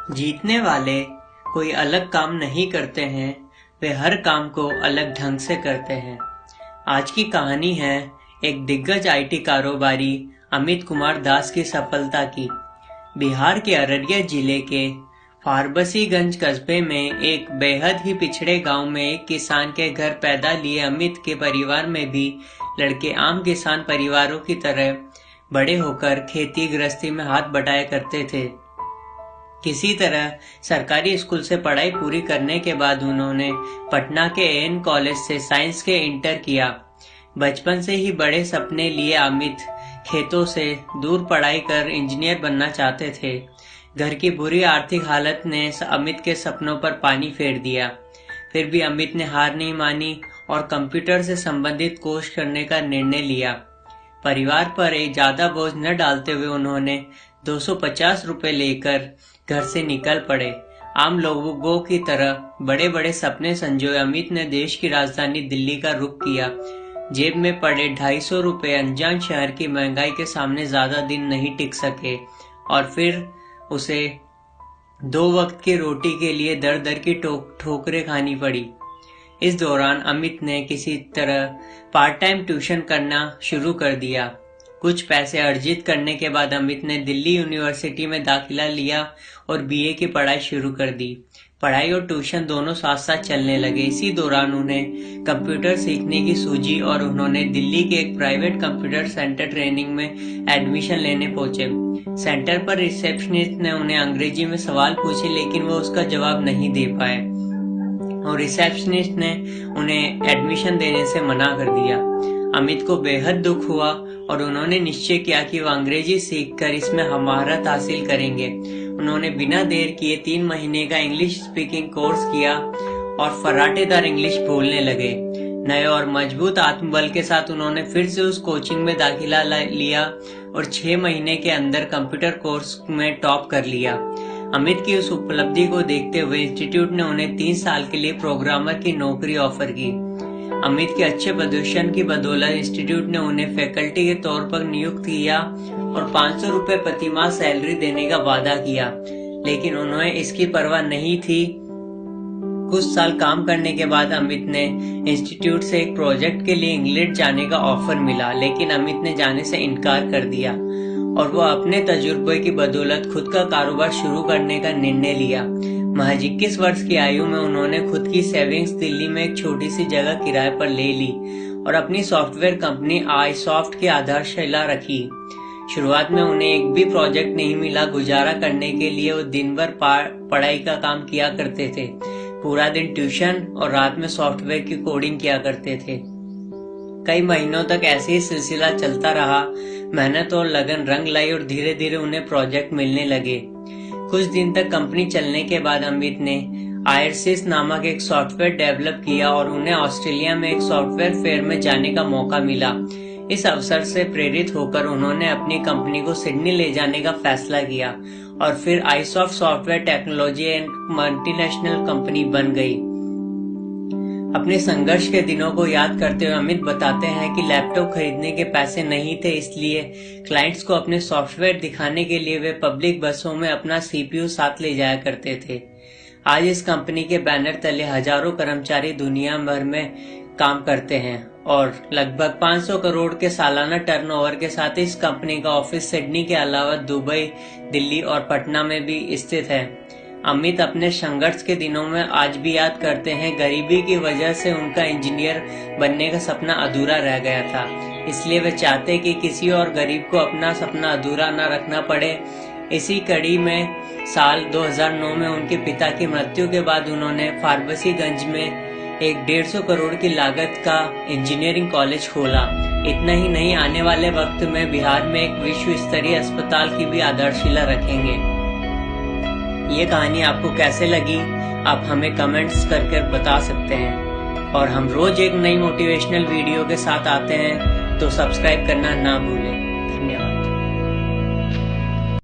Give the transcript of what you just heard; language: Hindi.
जीतने वाले कोई अलग काम नहीं करते हैं, वे हर काम को अलग ढंग से करते हैं। आज की कहानी है एक दिग्गज आईटी कारोबारी अमित कुमार दास की सफलता की। बिहार के अररिया जिले के फारबीसगंज कस्बे में एक बेहद ही पिछड़े गांव में एक किसान के घर पैदा लिए अमित के परिवार में भी लड़के आम किसान परिवारों की तरह बड़े होकर खेती गृहस्थी में हाथ बटाया करते थे। किसी तरह सरकारी स्कूल से पढ़ाई पूरी करने के बाद उन्होंने पटना के एएन कॉलेज से साइंस के इंटर किया। बचपन से ही बड़े सपने लिए अमित खेतों से दूर पढ़ाई कर इंजीनियर बनना चाहते थे। घर की बुरी आर्थिक हालत ने अमित के सपनों पर पानी फेर दिया। फिर भी अमित ने हार नहीं मानी और कंप्यूटर से संबंधित कोर्स करने का निर्णय लिया। परिवार पर एक ज्यादा बोझ न डालते हुए उन्होंने 250 रुपए लेकर घर से निकल पड़े। आम लोगों की तरह बड़े बड़े सपने संजोए अमित ने देश की राजधानी दिल्ली का रुख किया। जेब में पड़े 250 रुपए अनजान शहर की महंगाई के सामने ज्यादा दिन नहीं टिक सके और फिर उसे 2 वक्त की रोटी के लिए दर दर की ठोकरें खानी पड़ी। इस दौरान अमित ने किसी तरह पार्ट टाइम ट्यूशन करना शुरू कर दिया। कुछ पैसे अर्जित करने के बाद अमित ने दिल्ली यूनिवर्सिटी में दाखिला लिया और बीए की पढ़ाई शुरू कर दी। पढ़ाई और ट्यूशन दोनों साथ साथ चलने लगे। इसी दौरान उन्हें कंप्यूटर सीखने की सूझी और उन्होंने दिल्ली के एक प्राइवेट कंप्यूटर सेंटर ट्रेनिंग में एडमिशन लेने पहुंचे। सेंटर पर रिसेप्शनिस्ट ने उन्हें अंग्रेजी में सवाल पूछे, लेकिन वो उसका जवाब नहीं दे पाए और रिसेप्शनिस्ट ने उन्हें एडमिशन देने से मना कर दिया। अमित को बेहद दुख हुआ और उन्होंने निश्चय किया कि वह अंग्रेजी सीखकर इसमें महारत हासिल करेंगे। उन्होंने बिना देर किए 3 महीने का इंग्लिश स्पीकिंग कोर्स किया और फर्राटेदार इंग्लिश बोलने लगे। नए और मजबूत आत्मबल के साथ उन्होंने फिर से उस कोचिंग में दाखिला लिया और 6 महीने के अंदर कंप्यूटर कोर्स में टॉप कर लिया। अमित की उस उपलब्धि को देखते हुए इंस्टीट्यूट ने उन्हें 3 साल के लिए प्रोग्रामर की नौकरी ऑफर की। अमित के अच्छे प्रदर्शन की बदौलत इंस्टीट्यूट ने उन्हें फैकल्टी के तौर पर नियुक्त किया और 500 रुपए प्रति माह सैलरी देने का वादा किया, लेकिन उन्हें इसकी परवाह नहीं थी। कुछ साल काम करने के बाद अमित ने इंस्टीट्यूट से एक प्रोजेक्ट के लिए इंग्लैंड जाने का ऑफर मिला, लेकिन अमित ने जाने से इनकार कर दिया और वह अपने तजुर्बे की बदौलत खुद का कारोबार शुरू करने का निर्णय लिया। महज 21 वर्ष की आयु में उन्होंने खुद की सेविंग्स दिल्ली में एक छोटी सी जगह किराए पर ले ली और अपनी सॉफ्टवेयर कंपनी iSoft की आधारशिला रखी। शुरुआत में उन्हें एक भी प्रोजेक्ट नहीं मिला। गुजारा करने के लिए वो दिन भर पढ़ाई का काम किया करते थे, पूरा दिन ट्यूशन और रात में सॉफ्टवेयर की कोडिंग किया करते थे। कई महीनों तक ऐसे ही सिलसिला चलता रहा। मेहनत और लगन रंग लाई और धीरे धीरे उन्हें प्रोजेक्ट मिलने लगे। कुछ दिन तक कंपनी चलने के बाद अमित ने आयरसिस नामक एक सॉफ्टवेयर डेवलप किया और उन्हें ऑस्ट्रेलिया में एक सॉफ्टवेयर फेयर में जाने का मौका मिला। इस अवसर से प्रेरित होकर उन्होंने अपनी कंपनी को सिडनी ले जाने का फैसला किया और फिर iSoft software technology and multinational company बन गई। अपने संघर्ष के दिनों को याद करते हुए अमित बताते हैं कि लैपटॉप खरीदने के पैसे नहीं थे, इसलिए क्लाइंट्स को अपने सॉफ्टवेयर दिखाने के लिए वे पब्लिक बसों में अपना सीपीयू साथ ले जाया करते थे। आज इस कंपनी के बैनर तले हजारों कर्मचारी दुनिया भर में काम करते हैं और लगभग 500 करोड़ के सालाना टर्नओवर के साथ इस कंपनी का ऑफिस सिडनी के अलावा दुबई, दिल्ली और पटना में भी स्थित है। अमित अपने संघर्ष के दिनों में आज भी याद करते हैं। गरीबी की वजह से उनका इंजीनियर बनने का सपना अधूरा रह गया था, इसलिए वे चाहते कि किसी और गरीब को अपना सपना अधूरा न रखना पड़े। इसी कड़ी में साल 2009 में उनके पिता की मृत्यु के बाद उन्होंने फारबीसगंज में एक 150 करोड़ की लागत का इंजीनियरिंग कॉलेज खोला। इतना ही नहीं, आने वाले वक्त में बिहार में एक विश्व स्तरीय अस्पताल की भी आधारशिला रखेंगे। ये कहानी आपको कैसे लगी, आप हमें कमेंट्स करके बता सकते हैं और हम रोज एक नई मोटिवेशनल वीडियो के साथ आते हैं, तो सब्सक्राइब करना ना भूलें।